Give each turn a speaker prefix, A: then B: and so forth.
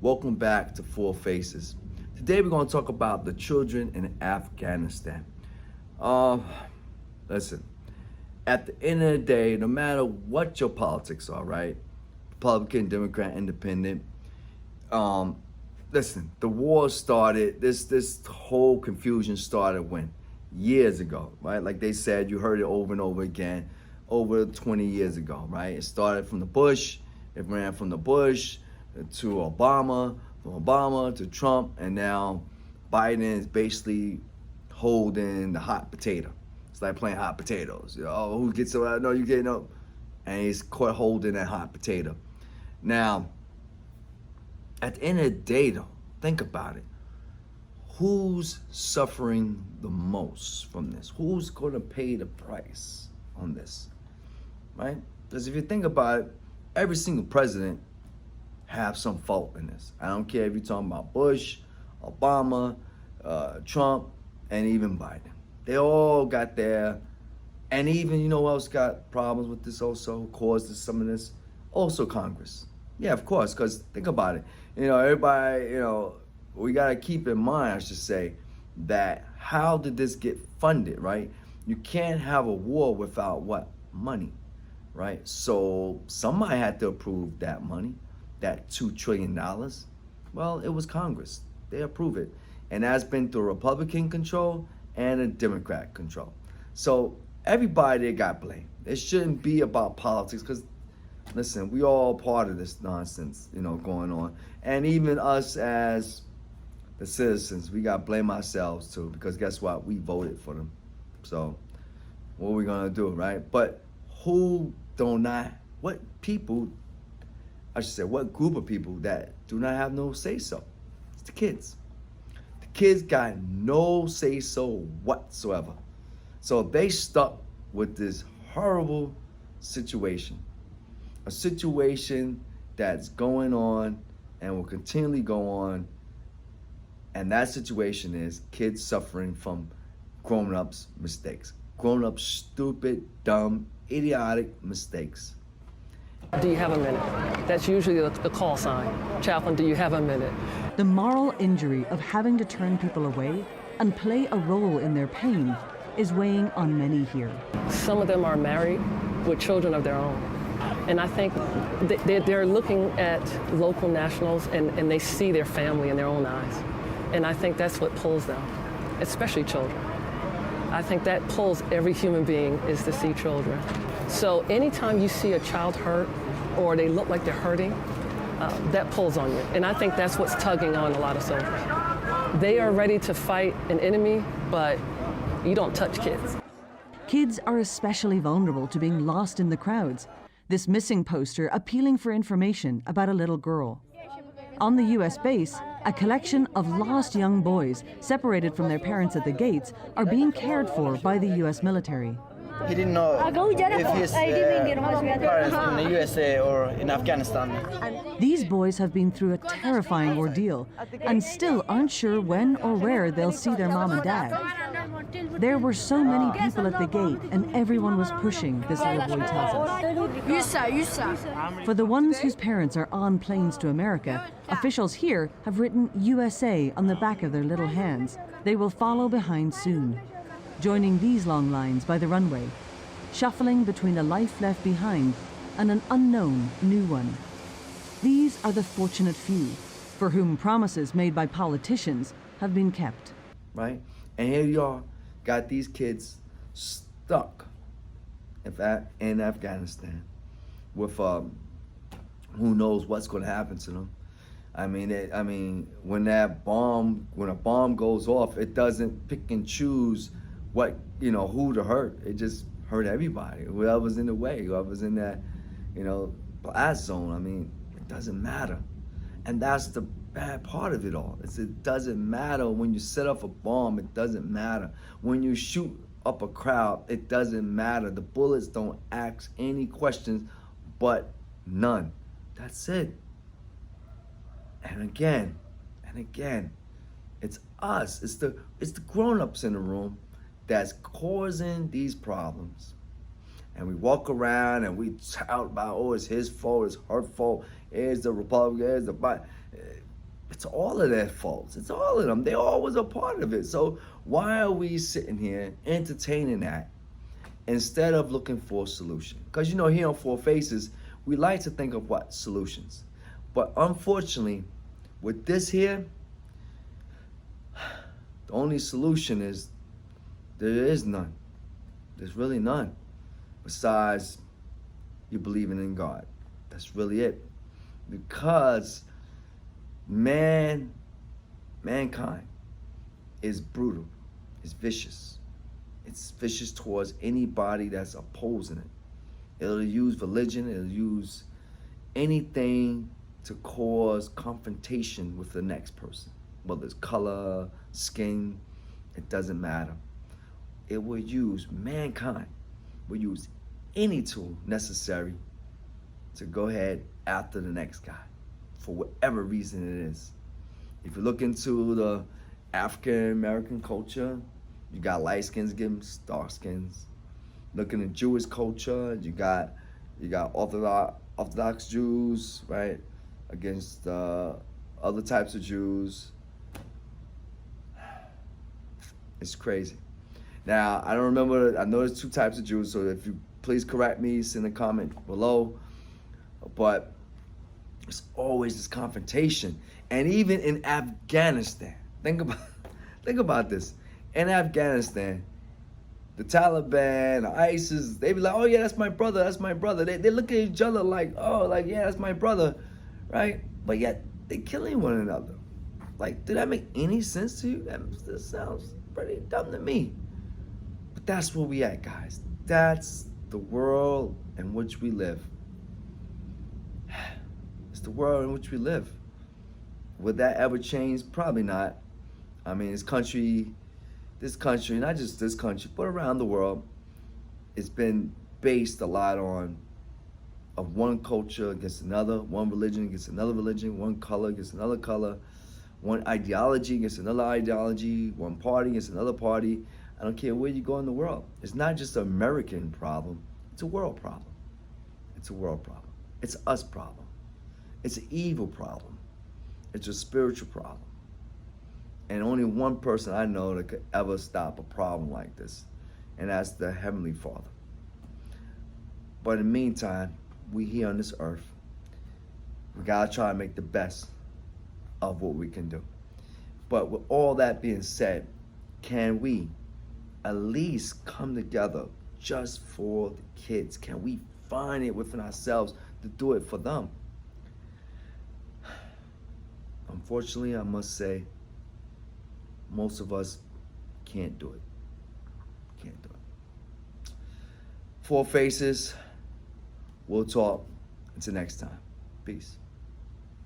A: Welcome back to Four Faces. Today we're going to talk about the children in Afghanistan. Uh, Listen, at the end of the day, no matter what your politics are, right? Republican, Democrat, Independent. Listen, the war started, this whole confusion started when? Years ago, right? Like they said, you heard it over and over again, over 20 years ago, right? It started from the Bush, it ran from the Bush to Obama, from Obama to Trump, and now Biden is basically holding the hot potato. It's like playing hot potatoes. You know, oh, who gets it? No, you getting up. And he's caught holding that hot potato. Now, at the end of the day, though, think about it. Who's suffering the most from this? Who's going to pay the price on this, right? Because if you think about it, every single president have some fault in this. I don't care if you're talking about Bush, Obama, Trump, and even Biden. They all got there. And even, you know who else got problems with this also, caused some of this? Also Congress. Yeah, of course, because think about it. You know, everybody, we got to keep in mind, I should say, that how did this get funded, right? You can't have a war without what? Money, right? So somebody had to approve that money, that $2 trillion. Well, it was Congress. They approve it. And that's been through Republican control and a Democrat control. So everybody got blamed. It shouldn't be about politics because, listen, we all part of this nonsense, going on. And even us as the citizens, we got to blame ourselves too because guess what? We voted for them. So what are we going to do, right? But what group of people that do not have no say-so? It's the kids. The kids got no say-so whatsoever. So they stuck with this horrible situation. A situation that's going on and will continually go on. And that situation is kids suffering from grown-ups' mistakes. Grown-ups' stupid, dumb, idiotic mistakes.
B: Do you have a minute? That's usually the call sign. Chaplain, do you have a minute?
C: The moral injury of having to turn people away and play a role in their pain is weighing on many here.
B: Some of them are married with children of their own. And I think they're looking at local nationals and they see their family in their own eyes. And I think that's what pulls them, especially children. I think that pulls every human being is to see children. So anytime you see a child hurt or they look like they're hurting, that pulls on you. And I think that's what's tugging on a lot of soldiers. They are ready to fight an enemy, but you don't touch kids.
C: Kids are especially vulnerable to being lost in the crowds. This missing poster appealing for information about a little girl. On the US base, a collection of lost young boys separated from their parents at the gates are being cared for by the US military.
D: He didn't know if his parents in the USA or in Afghanistan.
C: These boys have been through a terrifying ordeal and still aren't sure when or where they'll see their mom and dad. There were so many people at the gate and everyone was pushing, this little boy tells us. For the ones whose parents are on planes to America, officials here have written USA on the back of their little hands. They will follow behind soon. Joining these long lines by the runway, shuffling between a life left behind and an unknown new one. These are the fortunate few, for whom promises made by politicians have been kept.
A: Right? And here you are, got these kids stuck in Afghanistan with who knows what's going to happen to them. I mean, when a bomb goes off, it doesn't pick and choose who to hurt. It just hurt everybody. Whoever's in the way, whoever's in that, blast zone. I mean, it doesn't matter. And that's the bad part of it all. It doesn't matter when you set off a bomb. It doesn't matter. When you shoot up a crowd, it doesn't matter. The bullets don't ask any questions but none. That's it. And again, it's us. It's the grown-ups in the room that's causing these problems. And we walk around and we shout about, oh, it's his fault, it's her fault, it's the Republican, it's the Biden. It's all of their faults. It's all of them. They all was a part of it. So why are we sitting here entertaining that instead of looking for a solution? Because, you know, here on Four Faces, we like to think of what? Solutions. But unfortunately, with this here, the only solution is there is none. There's really none. Besides you believing in God. That's really it. Because mankind is brutal. It's vicious. It's vicious towards anybody that's opposing it. It'll use religion. It'll use anything to cause confrontation with the next person. Whether it's color, skin, it doesn't matter. It will use, mankind will use any tool necessary to go ahead after the next guy for whatever reason it is. If you look into the African American culture, you got light skins against dark skins. Looking at Jewish culture, you got Orthodox Jews, right, against other types of Jews. It's crazy. Now, I don't remember, I know there's two types of Jews, so if you please correct me, send a comment below. But there's always this confrontation. And even in Afghanistan, think about this. In Afghanistan, the Taliban, the ISIS, they be like, oh yeah, that's my brother, that's my brother. They look at each other like, oh, like, yeah, that's my brother, right? But yet, they killing one another. Like, did that make any sense to you? That sounds pretty dumb to me. But that's where we at, guys. That's the world in which we live. It's the world in which we live. Would that ever change? Probably not. I mean, this country, not just this country, but around the world, it's been based a lot on of one culture against another, one religion against another religion, one color against another color, one ideology against another ideology, one party against another party. I don't care where you go in the world. It's not just an American problem. It's a world problem. It's a world problem. It's us problem. It's an evil problem. It's a spiritual problem. And only one person I know that could ever stop a problem like this, and that's the Heavenly Father. But in the meantime, we here on this earth, we gotta try to make the best of what we can do. But with all that being said, can we at least come together just for the kids? Can we find it within ourselves to do it for them? Unfortunately, I must say, most of us can't do it. Can't do it. Four Faces. We'll talk. Until next time. Peace.